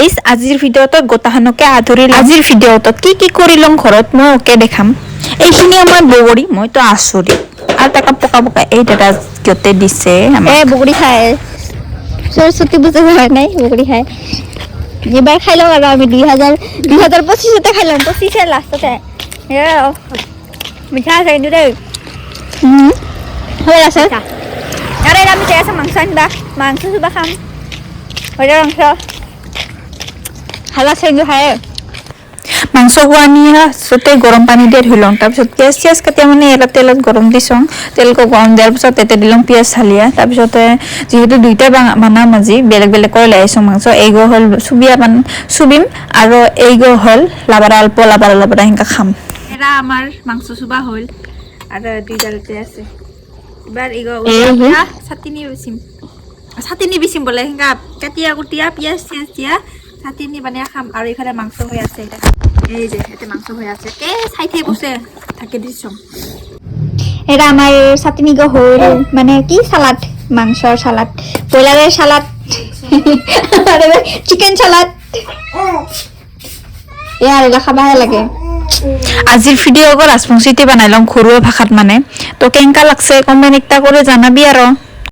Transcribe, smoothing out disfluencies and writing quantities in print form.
আজিৰ ভিডিঅ'ত গোটাহানকে আধৰি আজিৰ ভিডিঅ'ত কি কৰিলং ঘৰত মই ওকে দেখাম এইখিনি আমাৰ বগৰী মইতো আচৰিত আৰু তাকা পকা পকা এই দাদা কিয়তে দিছে বগৰী খায় সৰস্বতী পূজা হোৱা নাই বগৰী খায় এবাৰ খাই লওঁ আৰু আমি 2025তে খাই ল'ম 25 লাষ্টতে মিঠা আছে কিন্তু দেই হৈ আছে আরে আমি চাই আছে মাংস আনবা মাংস চুবা খাম হৈ যা মাংস হালা চেঞ্জ হয় মাংস হোৱানি সতে গৰম পানী দিয়ে ধুলং তাৰপিছত পিয়াজ কাটি মানে এটা তেলত গৰম দিছং তেলকো গৰম দিয়াৰ পিছত তেতে দিলং পিয়াজ হালিয়া তাৰপিছতে যেহেতু দুইটা বানা মাজি বেলেগ বেলেগ কৰি লাইছং মাংস এইগো হল সুবিম আৰু এইগো হল লাবাৰা হিংকা খাম এৰা আমাৰ মাংস সুবা হল আৰু দুইডালতে আছে এবাৰ এইগো উলিয়া ছাতিনি বিচিম বলে হিংকা কাটিয়া কুটিয়া পিয়াজ দিয়া ছাতিনি বানিয়া খাম আৰু ইফালে মাংস হৈ আছে এটা এই যে এতে মাংস হৈ আছে কে চাইতে বসে থাকে দিছম এটা আমাৰ ছাতিনি গো হল মানে কি সালাড মাংসৰ সালাড ব্ৰইলাৰৰ সালাড আৰু চিকেন সালাড ইয়াৰ খাবাহে লাগে আজিৰ ভিডিঅ' ৰাজবংশীতে বনাইলম ঘৰুৱা ভাষাত মানে তো কেংকা লাগছে কমেন্ট একটা করে জানাবি আৰু